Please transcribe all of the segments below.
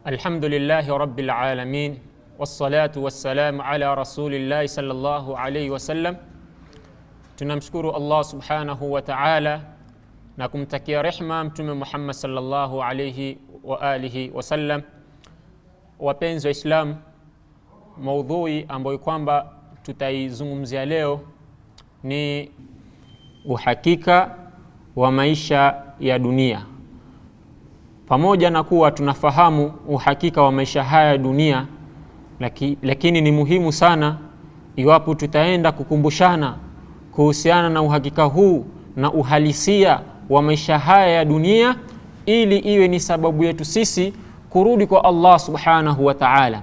Alhamdulillahi rabbil alamin, wassalatu wassalamu ala rasulillahi sallallahu alayhi wasallam. Tunamshukuru Allah subhanahu wa ta'ala na kumtakia rehma Mtume Muhammad sallallahu alayhi wa alihi wasallam. Wapenzi wa Islam, maudhui ambayo kwamba tutaizungumzia leo ni uhakika wa maisha ya dunia. Pamoja na kuwa tunafahamu uhakika wa maisha haya ya dunia, lakini ni muhimu sana iwapo tutaenda kukumbushana kuhusiana na uhakika huu na uhalisia wa maisha haya ya dunia, ili iwe ni sababu yetu sisi kurudi kwa Allah subhanahu wa ta'ala,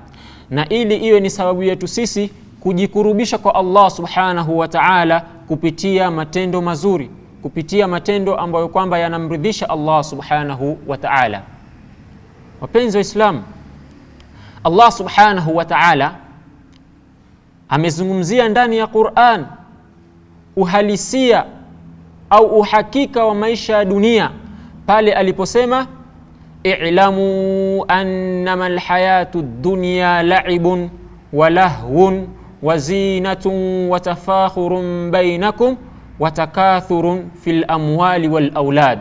na ili iwe ni sababu yetu sisi kujikurubisha kwa Allah subhanahu wa ta'ala kupitia matendo mazuri, kupitia matendo ambayo kwamba yanamridhisha Allah subhanahu wa ta'ala. Wapenzi wa Islam, Allah subhanahu wa ta'ala amezungumzia ndani ya Qur'an uhalisia au uhakika wa maisha ya dunia pale aliposema i'lamu annama alhayatu ad-dunya la'ibun wa lahwun wa zinatun wa tafakhurun bainakum wa takathurun fil amwali wal aulad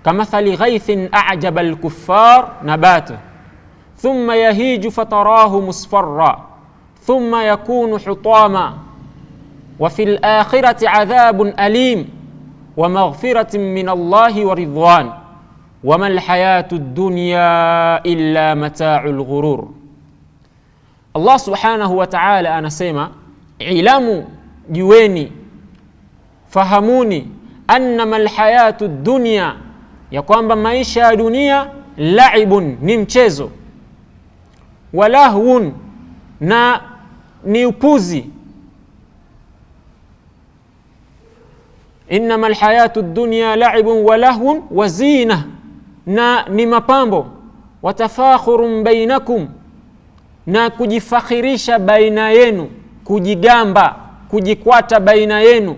kamathali ghaythin a'jaba al-kuffar nabatuhu thumma yahiju fatarahu musfarra thumma yakunu hutama wa fil akhirati adhabun alim wa maghfiratin min Allahi wa ridwan wa mal hayatu ad-dunya illa mata'ul ghurur. Allah subhanahu wa ta'ala anasema, ilamu, jueni, fahamuni, annama alhayatu ad-dunya, ya kwamba maisha ya dunia, la'ibun, ni mchezo, walahwun, na ni upuzi. Innama alhayatu ad-dunya la'ibun wa lahwun wa zina, na ni mapambo, wa tafakhurun bainakum, na kujifakhirisha baina yenu, kujigamba, kujikwata baina yenu.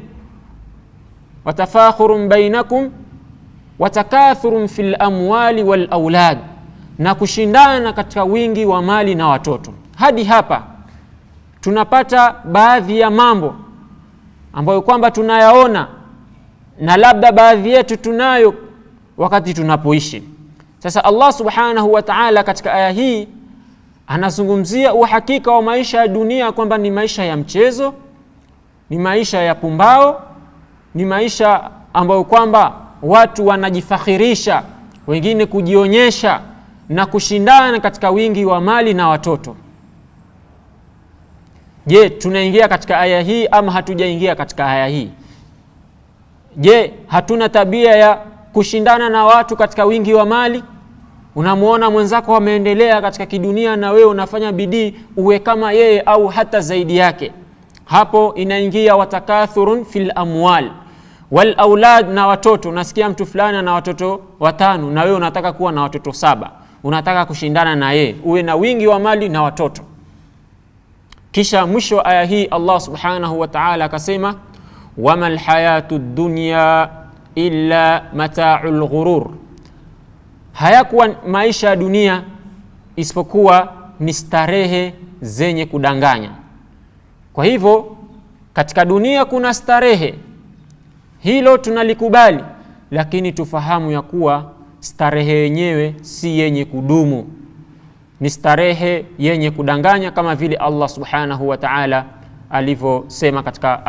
Wa tafakhurun bainakum wa takathurun fil amwali wal aulad, na kushindana katika wingi wa mali na watoto. Hadi hapa tunapata baadhi ya mambo ambayo kwamba tunayaona na labda baadhi yetu tunayo wakati tunapoishi. Sasa Allah subhanahu wa ta'ala katika aya hii anazungumzia uhakika wa maisha ya dunia kwamba ni maisha ya mchezo, ni maisha ya pumbao, ni maisha ambayo kwamba watu wanajifakhirisha, wengine kujionyesha na kushindana katika wingi wa mali na watoto. Je, tunaingia katika aya hii ama hatujaingia katika aya hii? Je, hatuna tabia ya kushindana na watu katika wingi wa mali? Unamuona mwenzako ameendelea katika kidunia na wewe unafanya bidii uwe kama yeye au hata zaidi yake. Hapo inaingia watakathurun fil amwal wal aulad, na watoto. Unasikia mtu fulani na watoto 5 na wewe unataka kuwa na watoto 7, unataka kushindana na yeye uwe na wingi wa mali na watoto. Kisha mwisho wa aya hii Allah subhanahu wa ta'ala akasema, wamal hayatu dunya illa mata'ul ghurur, hayakuwa maisha ya dunia isipokuwa ni starehe zenye kudanganya. Kwa hivyo katika dunia kuna starehe, hilo tunalikubali, lakini tufahamu ya kuwa starehe yenyewe si yenye kudumu, ni starehe yenye kudanganya, kama vile Allah subhanahu wa ta'ala alivyosema katika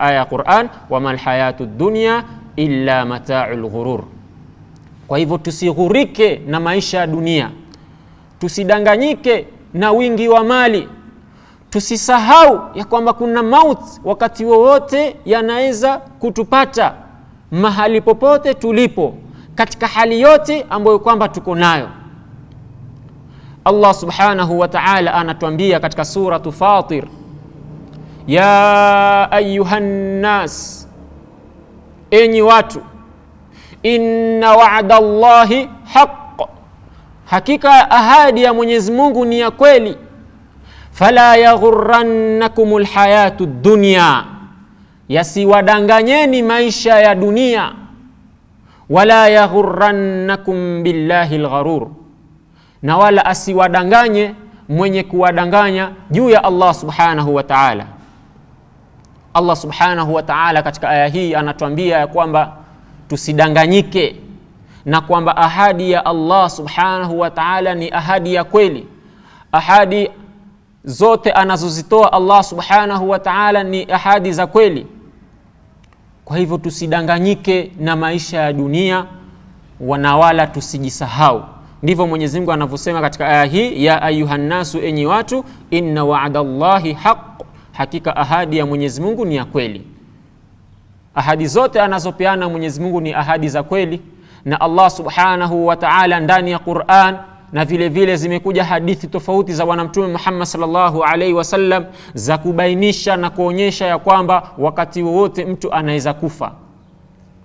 aya ya Qur'an, wamal hayatu dunya illa mata'ul ghurur. Kwa hivyo tusighurike na maisha ya dunia, tusidanganyike na wingi wa mali, tusisahau ya kwamba kuna mauti wakati wowote yanaweza kutupata mahali popote tulipo, katika hali yote ambayo kwamba tuko nayo. Allah subhanahu wa ta'ala anatuambia katika suratu Fatir, ya ayuhan nas, enyi watu, inna wa'da Allahi haqq, hakika ahadi ya Mwenyezi Mungu ni ya kweli. Fala yaghurrannakumul hayatud dunya, yasiwadanganyeni maisha ya dunia. Wala yaghurrannakum billahi algharur, na wala asiwadanganye mwenye kuwadanganya juu ya Allah subhanahu wa ta'ala. Allah subhanahu wa ta'ala katika aya hii anatuambia ya kwamba tusidanganyike, na kwamba ahadi ya Allah subhanahu wa ta'ala ni ahadi ya kweli. Ahadi zote anazozitoa Allah subhanahu wa ta'ala ni ahadi za kweli. Kwa hivyo tusidanganyike na maisha ya dunia, na wala tusijisahau. Ndivyo Mwenyezi Mungu anavyosema katika aya hii, ya ayuhan nasu, enyi watu, inna wa'dallahi haqq, hakika ahadi ya Mwenyezi Mungu ni ya kweli. Ahadi zote anazopeana Mwenyezi Mungu ni ahadi za kweli, na Allah subhanahu wa ta'ala ndani ya Qur'an, na vile vile zimekuja hadithi tofauti za Bwana Mtume Muhammad sallallahu alaihi wasallam za kubainisha na kuonyesha ya kwamba wakati wowote mtu anaweza kufa.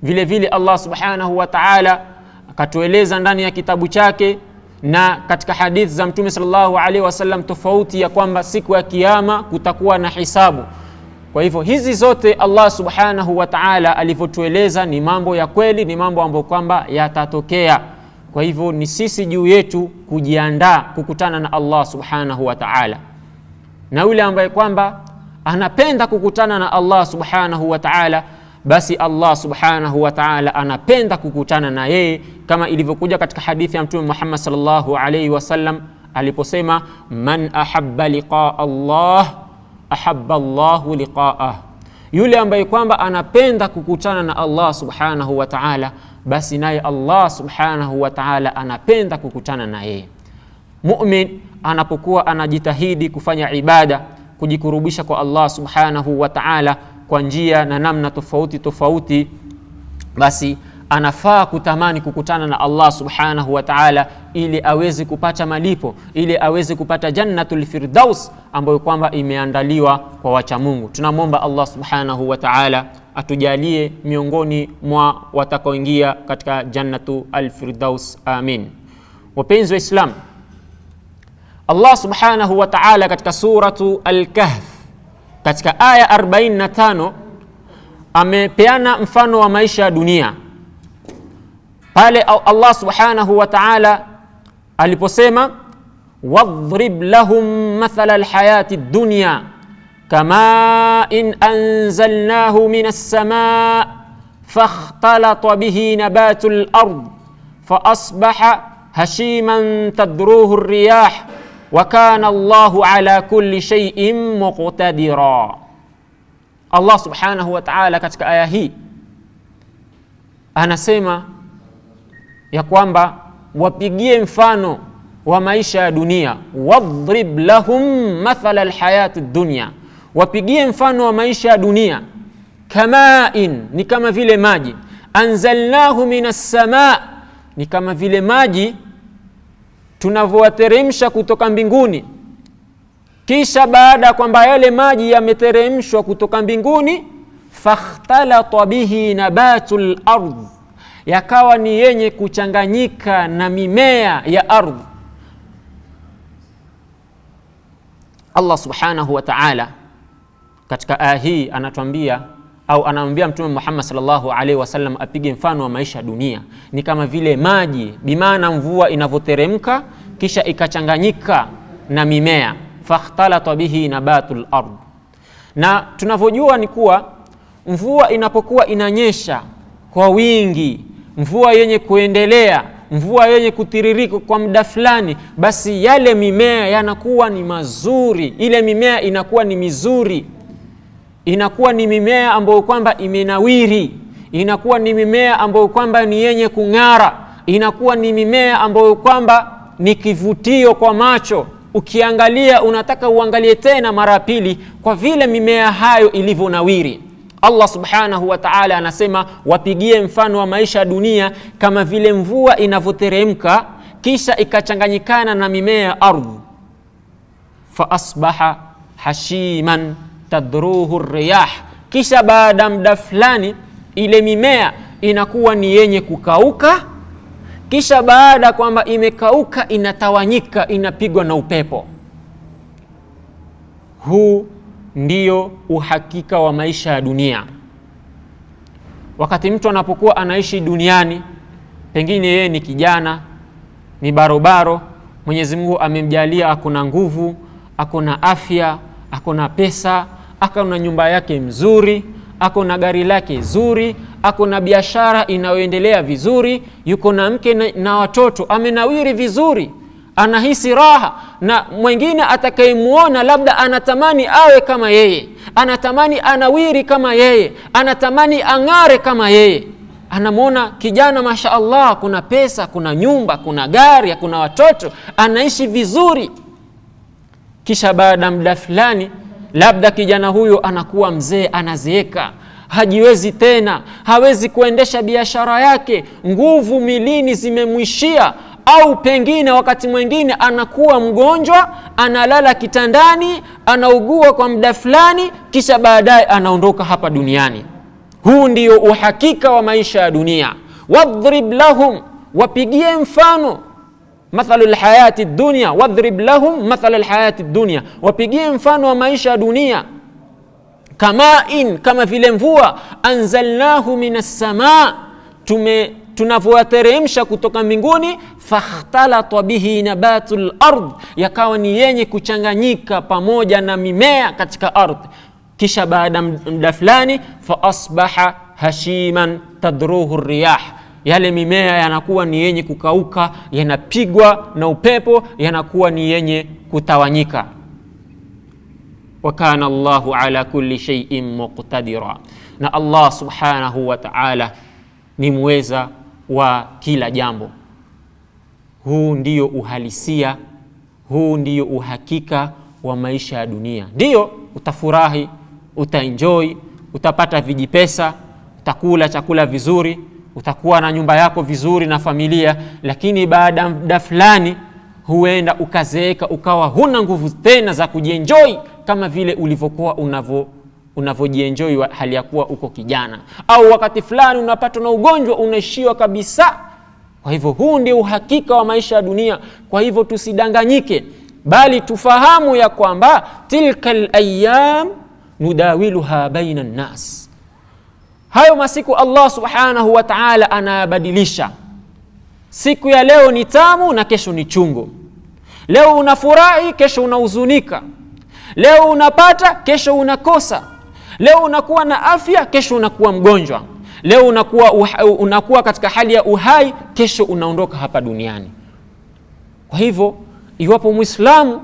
Vile vile Allah subhanahu wa ta'ala akatueleza ndani ya kitabu chake na katika hadithi za Mtume sallallahu alaihi wasallam tofauti ya kwamba siku ya kiyama kutakuwa na hisabu. Kwa hivyo hizi zote Allah subhanahu wa ta'ala alivyotueleza ni mambo ya kweli, ni mambo ambayo kwamba yatatokea. Kwa hivyo ni sisi juu yetu kujiandaa kukutana na Allah subhanahu wa ta'ala. Na yule ambaye kwamba anapenda kukutana na Allah subhanahu wa ta'ala, basi Allah subhanahu wa ta'ala anapenda kukutana na yeye, kama ilivyokuja katika hadithi ya Mtume Muhammad sallallahu alaihi wasallam aliposema, man ahabba liqaa Allah ahabba Allahu liqaah. Yule ambaye kwamba anapenda kukutana na Allah subhanahu wa ta'ala, basi naye Allah subhanahu wa ta'ala anapenda kukutana na yeye. Mu'min anapokuwa anajitahidi kufanya ibada, kujikurubisha kwa Allah subhanahu wa ta'ala kwa njia na namna tofauti tofauti, basi anafaa kutamani kukutana na Allah subhanahu wa ta'ala ili aweze kupata malipo, ili aweze kupata jannatul firdaus ambayo kwamba imeandaliwa kwa wacha Mungu. Tunamwomba Allah subhanahu wa ta'ala atujalie miongoni mwa watakaoingia katika jannatu al-firdaus, amin. Wapenzi wa Islam, Allah subhanahu wa ta'ala katika suratu al-Kahf katika aya 45 amepeana mfano wa maisha ya dunia. Pale Allah subhanahu wa ta'ala aliposema, wadhrib lahum mathala alhayati dunya kama in anzalnahu minas samaa fakhtalata bihi nabatul ard fa asbaha hashiman tadruhu ar-riyah wa kana Allahu ala kulli shay'in muqtadira. Allah subhanahu wa ta'ala katika aya hii anasema ya kwamba wapigie mfano wa maisha ya dunia. Wadhrib lahum mathala alhayati dunya, wapigie mfano wa maisha ya dunia. Kamain, ni kama vile maji. Anzalnahu minas samaa, ni kama vile maji tunavyoteremsha kutoka mbinguni. Kisha baada ya kwamba yale maji yameteremshwa kutoka mbinguni, fakhtalata bihi nabatul ardh, yakawa ni yenye kuchanganyika na mimea ya ardhi. Allah subhanahu wa ta'ala katika aya hii anatuambia au anamwambia Mtume Muhammad sallallahu alaihi wasallam apige mfano wa maisha ya dunia. Ni kama vile maji, bimaana mvua inavyoteremka kisha ikachanganyika na mimea, fakhtalata bihi nabatul ard. Na tunavyojua ni kuwa mvua inapokuwa inanyesha kwa wingi, mvua yenye kuendelea, mvua yenye kutiririka kwa muda fulani, basi yale mimea yanakuwa ni mazuri, ile mimea inakuwa ni mizuri, inakuwa ni mimea ambayo kwamba imenawiri, inakuwa ni mimea ambayo kwamba ni yenye kung'ara, inakuwa ni mimea ambayo kwamba ni kivutio kwa macho. Ukiangalia unataka uangalie tena mara pili kwa vile mimea hayo ilivyonawiri. Allah subhanahu wa ta'ala anasema wapigie mfano wa maisha ya dunia kama vile mvua inavyoteremka kisha ikachanganyikana na mimea ya ardhi. Fa asbaha hashiman tadruhu riyah, kisha baada muda fulani ile mimea inakuwa ni yenye kukauka, kisha baada kwamba imekauka inatawanyika, inapigwa na upepo. Huu ndiyo uhakika wa maisha ya dunia. Wakati mtu anapokuwa anaishi duniani, pengine yeye ni kijana, ni barobaro, Mwenyezi Mungu amemjalia akona nguvu, akona afya, akona pesa, akona nyumba yake mzuri, akona gari lake zuri, akona biashara inayoendelea vizuri, yuko na mke na watoto, amenawiri vizuri, anahisi raha. Na mwingine atakayemuona labda anatamani awe kama yeye, anatamani anawiri kama yeye, anatamani ang'are kama yeye. Anamuona kijana mashaallah, kuna pesa, kuna nyumba, kuna gari, kuna watoto, anaishi vizuri. Kisha baada muda fulani labda kijana huyo anakuwa mzee, anazeeka, hajiwezi tena, hawezi kuendesha biashara yake, nguvu milini zimemwishia, au pengine wakati mwingine anakuwa mgonjwa, analala kitandani, anaugua kwa muda fulani, kisha baadaye anaondoka hapa duniani. Huu ndio uhakika wa maisha ya dunia. Wadhrib lahum, wapigie mfano mathalul hayati dunya, wadhrib lahum mathalul hayati dunya, wapigie mfano wa maisha ya dunia. Kama vile mvua, anzalnahu minas samaa, tunavyoteremsha kutoka mbinguni, fakhtalata bihi nabatul ard, yakawa ni yenye kuchanganyika pamoja na mimea katika ardhi. Kisha baada muda fulani, fa asbaha hashiman tadruhu riyah, yale mimea yanakuwa ni yenye kukauka, yanapigwa na upepo, yanakuwa ni yenye kutawanyika. Wa kana Allahu ala kulli shay'in muqtadira, na Allah subhanahu wa ta'ala ni muweza wa kila jambo. Huu ndio uhalisia, huu ndio uhakika wa maisha ya dunia. Ndio utafurahi, utaenjoy, utapata vijipesa, utakula chakula vizuri, utakuwa na nyumba yako vizuri na familia, lakini baada ya muda fulani huenda ukazeeka, ukawa huna nguvu tena za kujienjoy kama vile ulivyokuwa unavyojienjoy hali ya kuwa uko kijana. Au wakati fulani unapata na ugonjwa, unaishiwa kabisa. Kwa hivyo huu ndio uhakika wa maisha ya dunia. Kwa hivyo tusidanganyike, bali tufahamu ya kwamba tilkal ayyam nudawiluha baina nas, hayo masiku Allah subhanahu wa ta'ala anabadilisha. Siku ya leo ni tamu na kesho ni chungu. Leo unafurahi, kesho unahuzunika. Leo unapata, kesho unakosa. Leo unakuwa na afya, kesho unakuwa mgonjwa. Leo unakuwa katika hali ya uhai, kesho unaondoka hapa duniani. Kwa hivyo iwapo Muislamu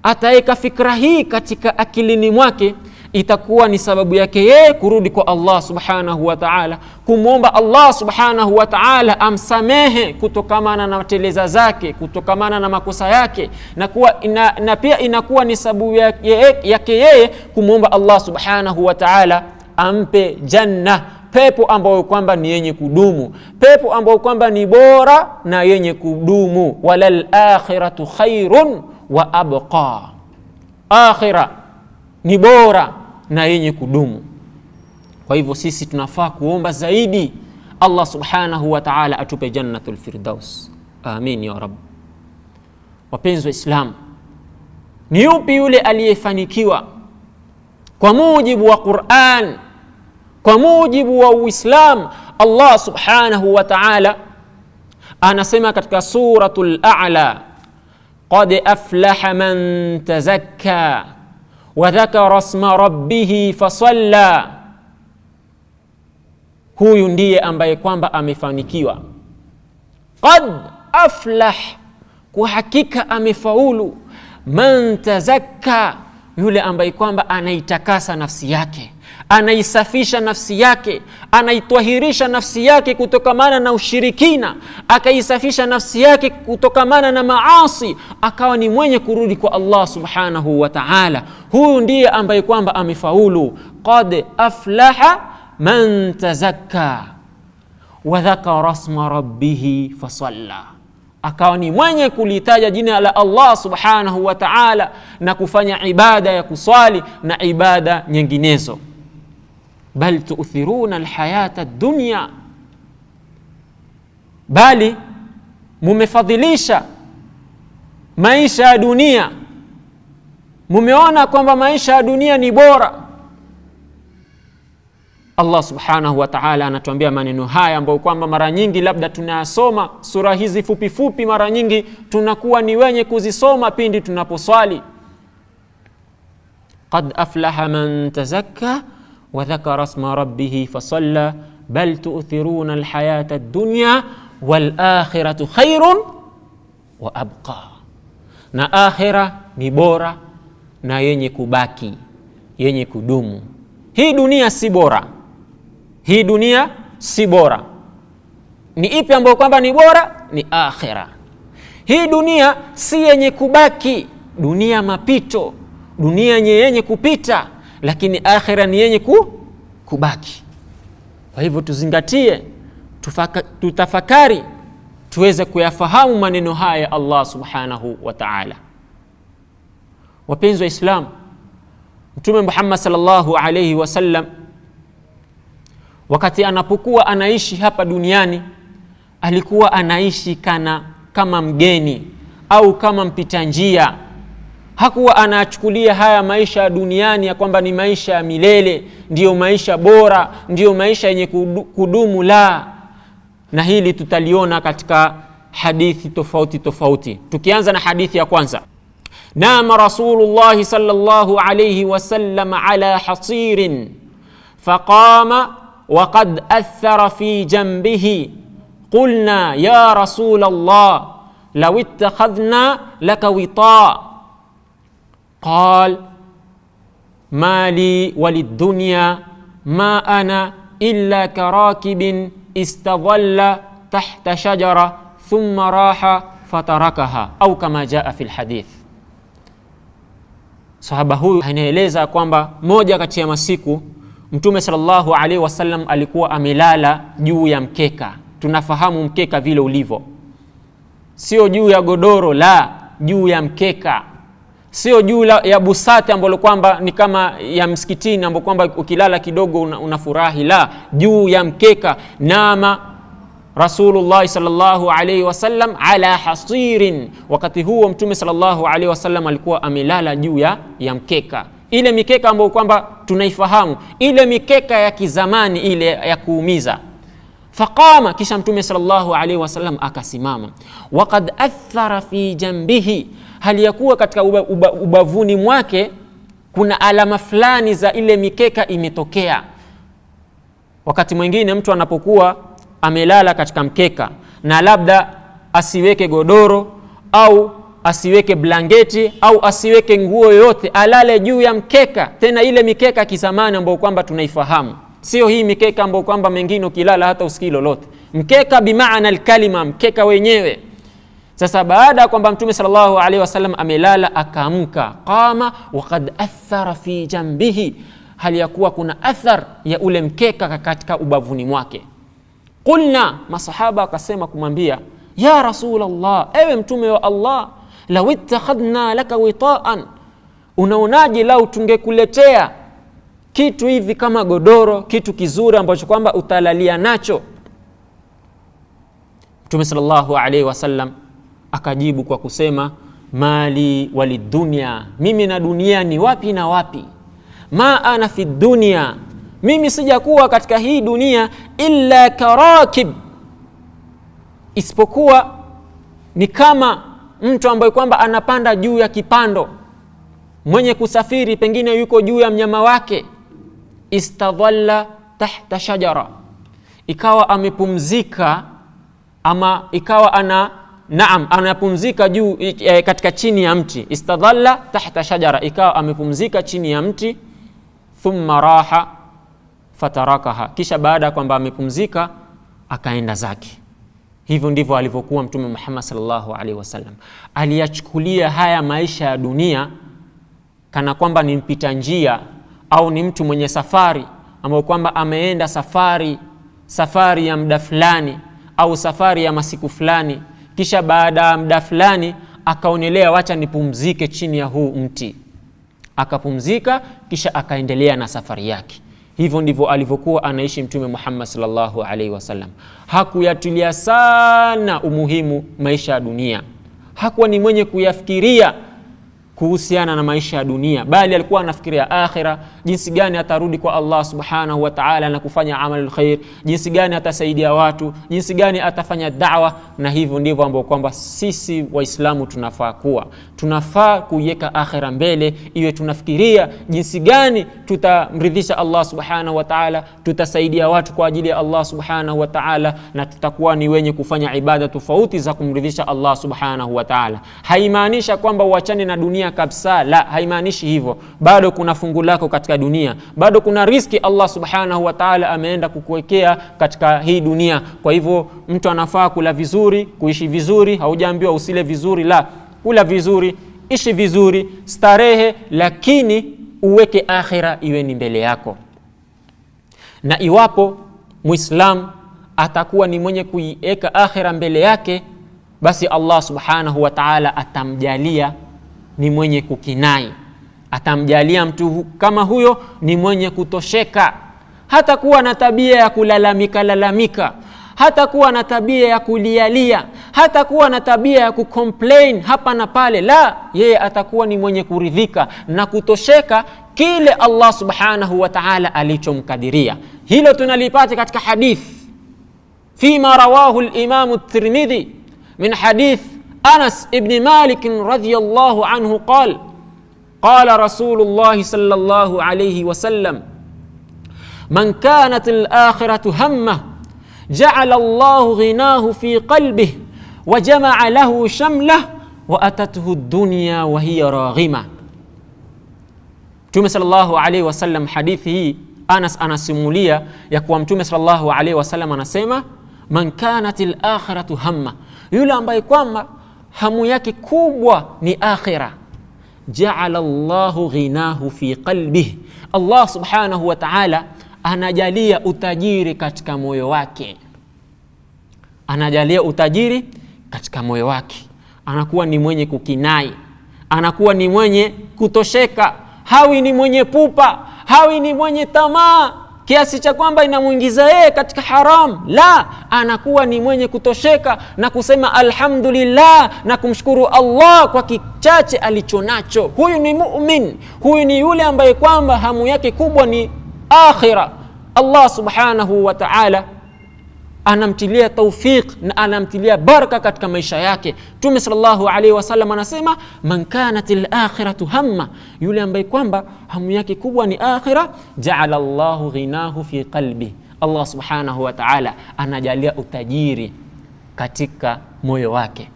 ataweka fikra hii katika akilini mwake, itakuwa ni sababu yake yeye kurudi kwa Allah subhanahu wa ta'ala, kumwomba Allah subhanahu wa ta'ala amsamehe kutokamana na teleza zake, kutokamana na makosa yake, na pia inakuwa ni sababu yake yeye kumwomba Allah subhanahu wa ta'ala ampe janna, pepo ambayo kwamba ni yenye kudumu, pepo ambayo kwamba ni bora na yenye kudumu. Walal akhiratu khairun wa abqa, akhira ni bora na yenye kudumu. Kwa hivyo sisi tunafaa kuomba zaidi Allah subhanahu wa ta'ala atupe jannatul firdaus. Amin ya Rabb. Wapenzi wa Islam, ni yupi yule aliyefanikiwa kwa mujibu wa Qur'an, kwa mujibu wa Uislamu? Allah subhanahu wa ta'ala anasema katika suratul A'la, qad aflaha man tazakka wa dhakara isma rabbih fasalla. Huyu ndiye ambaye kwamba amefanikiwa. Qad aflah, kwa hakika amefaulu. Man tazakka, yule ambaye kwamba anaitakasa nafsi yake, anaisafisha nafsi yake, anaitwahirisha nafsi yake kutokamana na ushirikina, akaisafisha nafsi yake kutokamana na maasi, akawa ni mwenye kurudi kwa Allah subhanahu wa ta'ala. Huyu ndiye ambaye kwamba amefaulu. Qad aflaha man tazakka wa dhakara isma rabbih fasalla, akawa ni mwenye kulitaja jina la Allah subhanahu wa ta'ala na kufanya ibada ya kuswali na ibada nyinginezo. Bal tu'thiruna alhayata ad-dunya, bali mumefadhilisha maisha ya dunia, mumeona kwamba maisha ya dunia ni bora. Allah subhanahu wa ta'ala anatuambia maneno haya ambayo kwamba mara nyingi labda tunasoma sura hizi fupi fupi, mara nyingi tunakuwa ni wenye kuzisoma pindi tunaposwali. Qad aflaha man tazakka wa dhakara isma rabbih fasalla bal tu'thiruna alhayata ad-dunya wal akhiratu khairun wa abqa. Na akhira ni bora na yenye kubaki, yenye kudumu. Hii dunia si bora. Hii dunia si bora. Ni ipi ambayo kwamba ni bora? Ni akhira. Hii dunia si yenye kubaki, dunia mapito, dunia yenye kupita, lakini akhira ni yenye kubaki. Kwa hivyo tuzingatie, tutafakari, tuweze kuyafahamu maneno haya Allah subhanahu wa ta'ala. Wapenzi wa Islam, Mtume Muhammad sallallahu alayhi wasallam wakati anapokuwa anaishi hapa duniani, alikuwa anaishi kama mgeni au kama mpita njia. Hakuwa anachukulia haya maisha ya duniani ya kwamba ni maisha ya milele, ndiyo maisha bora, ndiyo maisha yenye kudumu. La, na hili tutaliona katika hadithi tofauti tofauti. Tukianza na hadithi ya kwanza. Nama Rasulullah sallallahu alayhi wasallam ala hasirin faqama وقد أثر في جنبه قلنا يا رسول الله لو اتخذنا لك وطاء قال ما لي وللدنيا ما أنا إلا كراكب استظل تحت شجرة ثم راح فتركها أو كما جاء في الحديث. Sahaba huyu anaeleza kwamba moja kati ya masiku Mtume sallallahu alaihi wasallam alikuwa amelala juu ya mkeka. Tunafahamu mkeka vile ulivyo, sio juu ya godoro, la, juu ya mkeka. Sio juu ya busati ambalo kwamba ni kama ya msikitini ambapo kwamba ukilala kidogo unafurahi, la, juu ya mkeka. Nama Rasulullah sallallahu alaihi wasallam ala hasirin. Wakati huo Mtume sallallahu alaihi wasallam alikuwa amelala juu ya mkeka. Ile mikeka ambayo kwamba tunaifahamu, ile mikeka ya kizamani, ile ya kuumiza. Faqama, kisha Mtume sallallahu alaihi wasallam akasimama. Waqad athara fi jambihi, hali ya kuwa katika ubavuni mwake kuna alama fulani za ile mikeka imetokea. Wakati mwingine mtu anapokuwa amelala katika mkeka na labda asiweke godoro au asiweke blanketi au asiweke nguo yoyote, alale juu ya mkeka, tena ile mikeka kizamani ambayo kwamba tunaifahamu, sio hii mikeka ambayo kwamba mengine ukilala hata usikii lolote. Mkeka bimaana alkalima, mkeka wenyewe. Sasa baada ya kwamba Mtume sallallahu alaihi wasallam amelala, akaamka, qama waqad athara fi jambihi, hali ya kuwa kuna athar ya ule mkeka katika ubavuni mwake. Qulna, masahaba akasema kumwambia, ya Rasulullah, ewe Mtume wa Allah, law ittakhadna laka witaan, unaonaje lau tungekuletea kitu hivi kama godoro, kitu kizuri ambacho kwamba utalalia nacho? Mtume sallallahu alaihi wasallam akajibu kwa kusema, mali walidunya, mimi na dunia ni wapi na wapi. Ma ana fi dunya, mimi sijakuwa katika hii dunia illa karakib, isipokuwa ni kama mtu ambaye kwamba anapanda juu ya kipando, mwenye kusafiri, pengine yuko juu ya mnyama wake. Istadhalla tahta shajara, ikawa amepumzika, ama ikawa anapumzika juu katika chini ya mti. Istadhalla tahta shajara, ikawa amepumzika chini ya mti. Thumma raha fatarakaha, kisha baada ya kwamba amepumzika akaenda zake. Hivyo ndivyo alivyokuwa Mtume Muhammad sallallahu alaihi wasallam. Aliyachukulia haya maisha ya dunia kana kwamba ni mpita njia au ni mtu mwenye safari ambao kwamba ameenda safari ya muda fulani au safari ya masiku fulani, kisha baada ya muda fulani akaonelea wacha nipumzike chini ya huu mti. Akapumzika kisha akaendelea na safari yake. Hivyo ndivyo alivyokuwa anaishi Mtume Muhammad sallallahu alaihi wasallam. Hakuyatilia sana umuhimu maisha ya dunia. Hakuwa ni mwenye kuyafikiria kuhusiana na maisha ya dunia, bali alikuwa anafikiria akhira, jinsi gani atarudi kwa Allah subhanahu wa ta'ala na kufanya amalul khair, jinsi gani atasaidia watu, jinsi gani atafanya da'wa. Na hivyo ndivyo ambao kwamba sisi Waislamu tunafaa kuiweka akhira mbele, iwe tunafikiria jinsi gani tutamridhisha Allah subhanahu wa ta'ala, tutasaidia watu kwa ajili ya Allah subhanahu wa ta'ala, na tutakuwa ni wenye kufanya ibada tofauti za kumridhisha Allah subhanahu wa ta'ala. Haimaanisha kwamba uachane na dunia kabisa, la, haimaanishi hivyo. Bado kuna fungu lako katika dunia, bado kuna riziki Allah subhanahu wa ta'ala ameenda kukuwekea katika hii dunia. Kwa hivyo mtu anafaa kula vizuri, kuishi vizuri. Haujaambiwa usile vizuri, la, kula vizuri, ishi vizuri, starehe, lakini uweke akhira iwe ni mbele yako. Na iwapo Muislam atakuwa ni mwenye kuiweka akhira mbele yake, basi Allah subhanahu wa ta'ala atamjalia ni mwenye kukinai, atamjalia mtu kama huyo ni mwenye kutosheka. Hata kuwa na tabia ya kulalamika, hata kuwa na tabia ya kulialia, hata kuwa na tabia ya kucomplain hapa na pale, la, yeye atakuwa ni mwenye kuridhika na kutosheka kile Allah subhanahu wa ta'ala alichomkadiria. Hilo tunalipata katika hadith fima rawahu al-Imam at-Tirmidhi min hadith Anas ibn Malik radhiyallahu anhu qala Rasulullah sallallahu alayhi wasallam, man kanat al-akhiratu hamma ja'ala Allahu ghinahu fi qalbihi wa jama'a lahu shamlah wa atathu ad-dunya wa hiya raghima. Mtume sallallahu alayhi wasallam, hadithi hii Anas anasimulia ya kuwa Mtume sallallahu alayhi wasallam anasema, man kanat al-akhiratu hamma, yule ambaye kwamba hamu yake kubwa ni akhira, ja'ala Allahu ghinahu fi qalbihi, Allah subhanahu wa ta'ala anajalia utajiri katika moyo wake. Anajalia utajiri katika moyo wake, anakuwa ni mwenye kukinai, anakuwa ni mwenye kutosheka, hawi ni mwenye pupa, hawi ni mwenye tamaa kiasi cha kwamba inamuingiza yeye katika haram, la, anakuwa ni mwenye kutosheka na kusema alhamdulillah na kumshukuru Allah kwa kichache alichonacho. Huyu ni mu'min, huyu ni yule ambaye kwamba hamu yake kubwa ni akhira. Allah subhanahu wa ta'ala anamtilia tawfiq na anamtilia baraka katika maisha yake. Mtume sallallahu alaihi wasallam anasema, man kanatil akhiratu hamma, yule ambaye kwamba hamu yake kubwa ni akhira, ja'ala Allahu ghinahu fi qalbi, Allah subhanahu wa ta'ala anajalia utajiri katika moyo wake.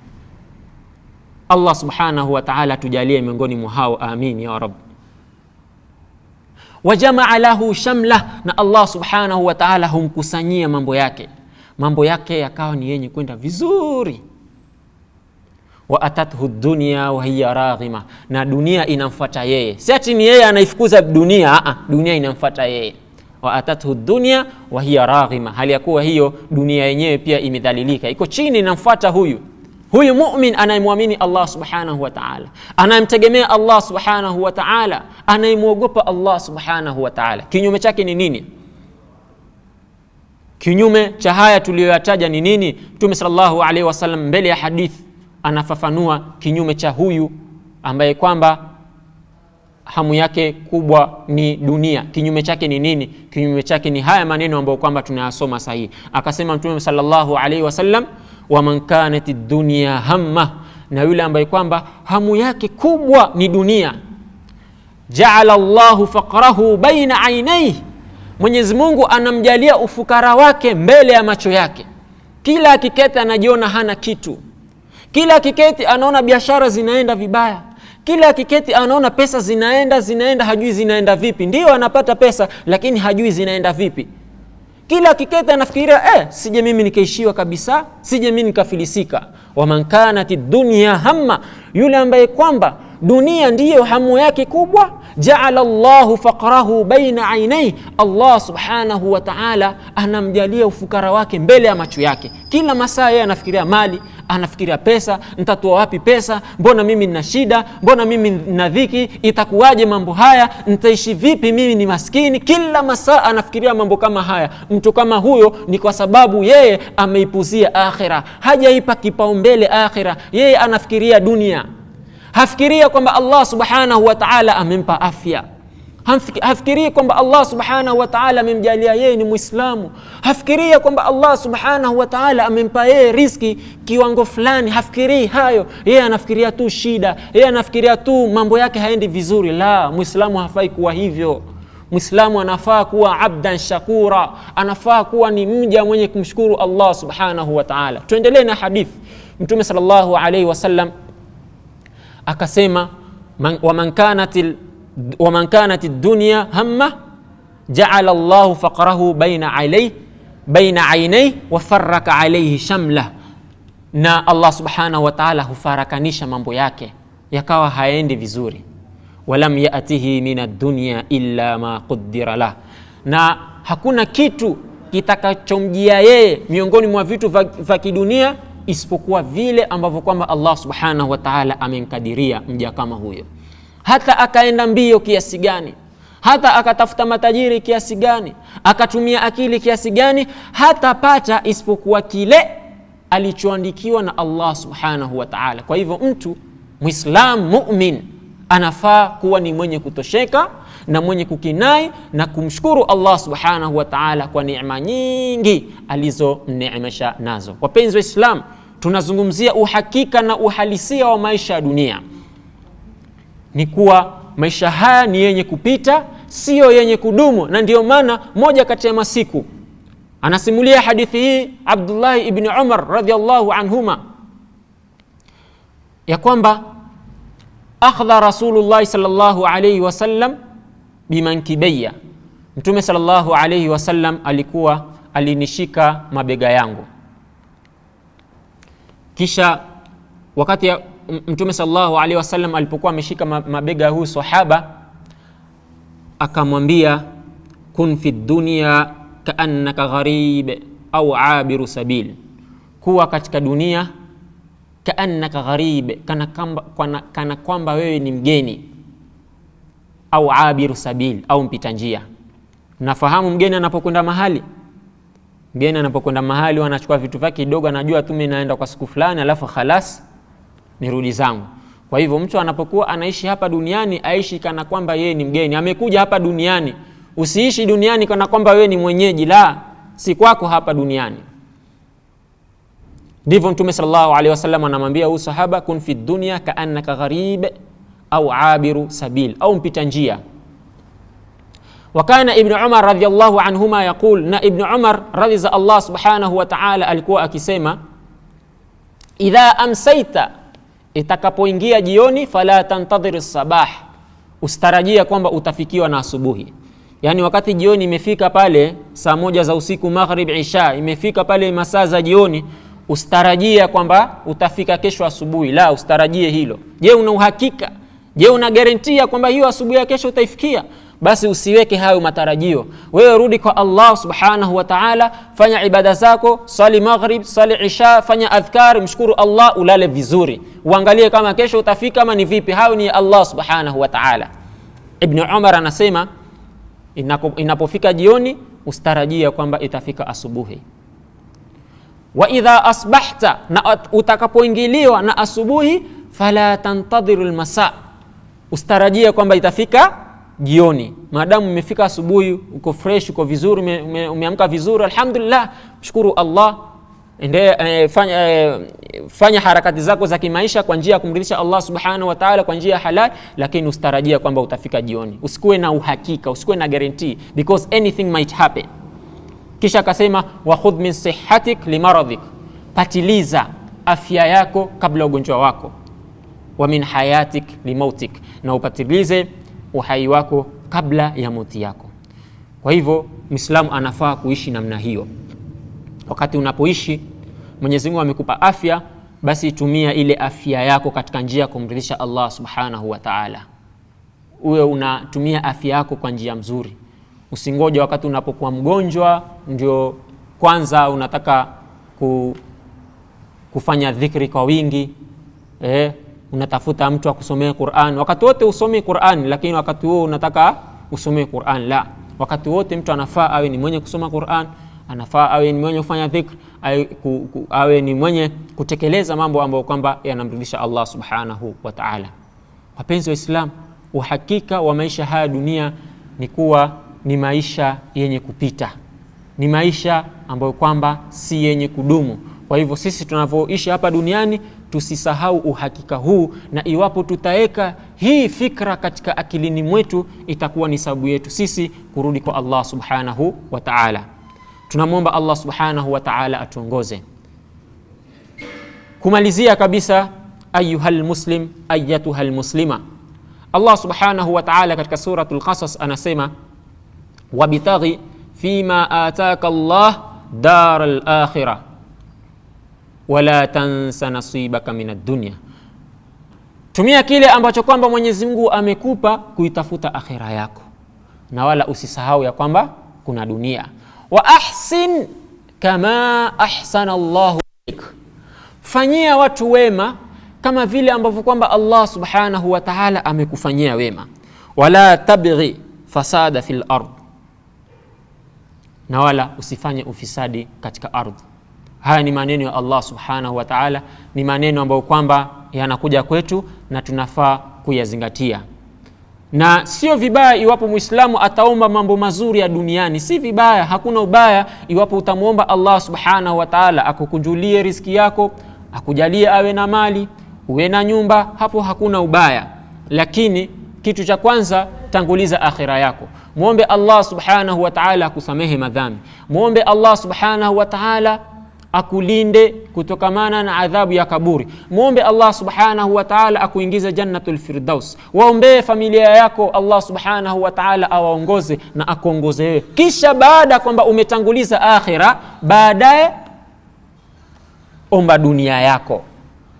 Allah subhanahu wa ta'ala tujalie miongoni mwa hao, amin ya rab. Wa jama'a lahu shamlah, na Allah subhanahu wa ta'ala humkusanyia mambo yake yakawa ni yenye kwenda vizuri. Wa atathu dunya wa hiya raghima, na dunia inamfuata yeye. Si ati ni yeye anaifukuza dunia, dunia inamfuata yeye. Wa atathu dunya wa hiya raghima, hali ya kuwa hiyo dunia yenyewe pia imedhalilika, iko chini, inamfuata huyu mu'min anayemwamini Allah subhanahu wa ta'ala, anayemtegemea Allah subhanahu wa ta'ala, anayemuogopa Allah subhanahu wa ta'ala. Kinyume chake ni nini? Kinyume cha haya tuliyoyataja ni nini? Mtume sallallahu alaihi wasallam mbele ya hadith anafafanua kinyume cha huyu ambaye kwamba hamu yake kubwa ni dunia. Kinyume chake ni nini? Kinyume chake ni haya maneno ambayo kwamba tunayasoma sahihi. Akasema Mtume sallallahu alaihi wasallam, wa man kanatid dunya hamma, na yule ambaye kwamba hamu yake kubwa ni dunia, ja'ala Allahu faqrahu baina aynayhi, Mwenyezi Mungu anamjalia ufukara wake mbele ya macho yake. Kila akiketi anajiona hana kitu, kila akiketi anaona biashara zinaenda vibaya, kila akiketi anaona pesa zinaenda hajui zinaenda vipi. Ndio anapata pesa lakini hajui zinaenda vipi. Kila akiketi anafikiria sije mimi nikaishiwa kabisa, sije mimi nikafilisika. Wa man kanatid dunya hamma, yule ambaye kwamba dunia ndiyo hamu yake kubwa, ja'ala Allahu faqrahu baina aynayhi, Allah subhanahu wa ta'ala anamjalia ufukara wake mbele ya macho yake. Kila masaa yeye anafikiria mali, anafikiria pesa, nitatoa wapi pesa, mbona mimi nina shida, mbona mimi nina dhiki, itakuwaje mambo haya, nitaishi vipi, mimi ni maskini. Kila masaa anafikiria mambo kama haya. Mtu kama huyo ni kwa sababu yeye ameipuzia akhira, hajaipa kipaumbele akhira, yeye anafikiria dunia. Hafikiria kwamba Allah subhanahu wa ta'ala amempa afya. Hafikiria kwamba Allah subhanahu wa ta'ala amemjalia yeye ni Muislamu. Hafikiria kwamba Allah subhanahu wa ta'ala amempa yeye riziki kiwango fulani. Hafikirii hayo. Yeye anafikiria tu shida. Yeye anafikiria tu mambo yake haendi vizuri. La, Muislamu hafai kuwa hivyo. Muislamu anafaa kuwa abdan shakura. Anafaa kuwa ni mja mwenye kumshukuru Allah subhanahu wa ta'ala. Tuendelee na hadithi. Mtume sallallahu alayhi wasallam akasema, ومن كانت الدنيا همه جعل الله فقره بين عينيه وفرق عليه شمله. Na Allah subhanahu wa ta'ala hufarakanisha mambo yake yakawa haendi vizuri. Walam yatihi min ad-dunya illa ma qaddara lah, na hakuna kitu kitakachomjia yeye miongoni mwa vitu vya kidunia isipokuwa vile ambavyo kwamba Allah subhanahu wa ta'ala amemkadiria mja kama huyo. Hata akaenda mbio kiasi gani, hata akatafuta matajiri kiasi gani, akatumia akili kiasi gani, hatapata isipokuwa kile alichoandikiwa na Allah subhanahu wa ta'ala. Kwa hivyo mtu Muislam mu'min anafaa kuwa ni mwenye kutosheka na mwenye kukinai na kumshukuru Allah subhanahu wa ta'ala kwa neema nyingi alizomneemesha nazo. Wapenzi wa Islam, tunazungumzia uhakika na uhalisia wa maisha ya dunia. Ni kuwa maisha haya ni yenye kupita, sio yenye kudumu. Na ndio maana moja kati ya masiku anasimulia hadithi hii Abdullah ibn Umar radhiyallahu anhuma ya kwamba akhadha Rasulullah sallallahu alayhi wasallam bimankibaya, Mtume sallallahu alayhi wasallam alinishika mabega yangu. Kisha wakati ya Mtume sallallahu alaihi wasallam alipokuwa ameshika mabega huyu sahaba, akamwambia, kun fi dunya kaannaka gharib au abiru sabil, kuwa katika dunia kaannaka gharib, kana kwamba wewe ni mgeni, au abiru sabil, au mpita njia. Nafahamu mgeni anapokwenda mahali, mgeni anapokwenda mahali wanachukua vitu vyake kidogo, anajua tu mimi naenda kwa siku fulani alafu khalas nirudi zangu. Kwa hivyo mtu anapokuwa anaishi hapa duniani, aishi kana kwamba yeye ni mgeni. Amekuja hapa duniani, usiishi duniani kana kwamba wewe ni mwenyeji. La, si kwako hapa duniani. Ndivyo Mtume sallallahu alaihi wasallam anamwambia huyu sahaba, kun fi dunya kaannaka gharib au abiru sabil, au mpita njia. Wakana Ibn Umar radhiyallahu anhuma yaqul, na Ibn Umar radhiya Allah subhanahu wa ta'ala alikuwa akisema, idha amsayta, itakapoingia jioni, fala tantadhir as-sabah, ustarajia kwamba utafikiwa na asubuhi. Yani wakati jioni imefika pale saa 1 za usiku, maghrib, isha imefika pale masaa za jioni, ustarajia kwamba utafika kesho asubuhi. La, ustarajie hilo. Je, una uhakika? Je, una garantia kwamba hiyo asubuhi ya kesho utaifikia? Basi usiweke hayo matarajio. Wewe rudi kwa Allah subhanahu wa ta'ala, fanya ibada zako, sali maghrib, sali isha, fanya adhkar, mshukuru Allah, ulale vizuri. Uangalie kama kesho utafika ama ni vipi. Hayo ni Allah subhanahu wa ta'ala. Ibn Umar anasema inapofika jioni ustarajia kwamba itafika asubuhi. Wa idha asbahta, na utakapoingiliwa na asubuhi, fala tantadhiru almasa, ustarajia kwamba itafika jioni. Maadamu umefika asubuhi, uko fresh, uko vizuri, umeamka vizuri, alhamdulillah, mshukuru Allah. Fanya harakati zako za kimaisha kwa njia ya kumridhisha Allah subhanahu wa ta'ala kwa njia halal, lakini ustarajia kwamba utafika jioni. Usikuwe na uhakika, usikuwe na guarantee, because anything might happen. Kisha akasema, wa khudh min sihhatik limaradhik, patiliza afya yako kabla ugonjwa wako, wa min hayatik limautik, na upatilize uhai wako kabla ya mauti yako. Kwa hivyo Muislamu anafaa kuishi namna hiyo. Wakati unapoishi, Mwenyezi Mungu amekupa afya, basi tumia ile afya yako katika njia ya kumridhisha Allah subhanahu wa ta'ala. Uwe unatumia afya yako kwa njia nzuri. Usingoje wakati unapokuwa mgonjwa ndio kwanza unataka kufanya dhikri kwa wingi. Unatafuta mtu akusomee Qur'an. Wakati wote usomee Qur'an, lakini wakati huo unataka usomee Qur'an. La, wakati wote mtu anafaa awe ni mwenye kusoma Qur'an, anafaa awe ni mwenye kufanya dhikr, awe ni mwenye kutekeleza mambo ambayo kwamba yanamridhisha Allah subhanahu wa ta'ala. Wapenzi wa Islam, uhakika wa maisha haya dunia ni kuwa ni maisha yenye kupita, ni maisha ambayo kwamba si yenye kudumu. Kwa hivyo sisi tunavyoishi hapa duniani tusisahau uhakika huu, na iwapo tutaeka hii fikra katika akilini mwetu, itakuwa ni sababu yetu sisi kurudi kwa Allah subhanahu wa ta'ala. Tunamwomba Allah subhanahu wa ta'ala atuongoze. Kumalizia kabisa, ayuhal muslim ayyatuhal muslima, Allah subhanahu wa ta'ala katika suratul Qasas anasema, wabitaghi fima ataka Allah daral akhirah wala tansa nasibaka minad dunya. Tumia kile ambacho kwamba Mwenyezi Mungu amekupa kuitafuta akhira yako, na wala usisahau ya kwamba kuna dunia. Wa ahsin kama ahsana Allahu ilaik, fanyia watu wema kama vile ambavyo kwamba Allah subhanahu wa ta'ala amekufanyia wema. Wala tabghi fasada fil ard, na wala usifanye ufisadi katika ardhi. Haya ni maneno ya Allah subhanahu wa ta'ala, ni maneno ambayo kwamba yanakuja kwetu na tunafaa kuyazingatia. Na sio vibaya iwapo Muislamu ataomba mambo mazuri ya duniani, si vibaya, hakuna ubaya iwapo utamuomba Allah subhanahu wa ta'ala akukunjulie riziki yako, akujalie awe na mali, uwe na nyumba, hapo hakuna ubaya. Lakini kitu cha kwanza, tanguliza akhira yako. Muombe Allah subhanahu wa ta'ala akusamehe madhambi. Muombe Allah subhanahu wa ta'ala akulinde kutokamana na adhabu ya kaburi. Muombe Allah subhanahu wa ta'ala akuingize jannatul firdaus. Waombe familia yako Allah subhanahu wa ta'ala awaongoze na akuongoze wewe. Kisha baada kwamba umetanguliza akhira, baadaye omba dunia yako.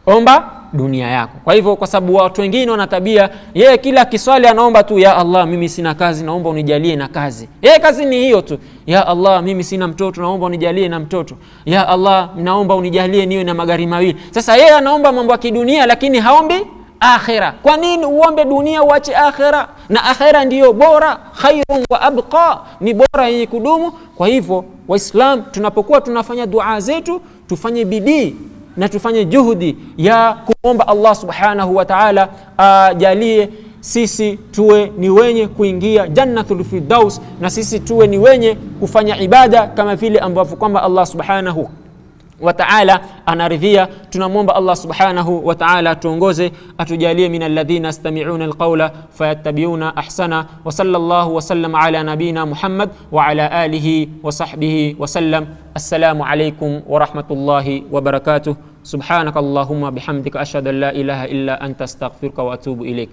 Omba dunia yako. Kwa hivyo, kwa sababu watu wengine wana tabia, yeye kila kiswali anaomba tu, ya Allah mimi sina kazi, naomba unijalie na kazi. Yeye kazi ni hiyo tu. Ya Allah mimi sina mtoto, naomba unijalie na mtoto. Ya Allah naomba unijalie niwe na magari mawili. Sasa yeye anaomba mambo ya kidunia lakini haombi akhira. Kwa nini uombe dunia uache akhira? Na akhira ndiyo bora, khairun wa abqa, ni bora yenye kudumu. Kwa hivyo Waislam, tunapokuwa tunafanya dua zetu, tufanye bidii na tufanye juhudi ya kuomba Allah subhanahu wa ta'ala ajalie sisi tuwe ni wenye kuingia jannatul firdaus, na sisi tuwe ni wenye kufanya ibada kama vile ambavyo kwamba Allah subhanahu wa ta'ala anaridhia. Tunamwomba Allah subhanahu wa ta'ala tuongoze, atujalie min alladhina yastami'una alqawla fayattabi'una ahsana. Wa sallallahu wa sallam ala nabina Muhammad wa ala alihi wa sahbihi wa sallam. Assalamu alaykum wa rahmatullahi wa barakatuh. Subhanakallahumma bihamdika ashhadu an la ilaha illa anta astaghfiruka wa atubu ilayk.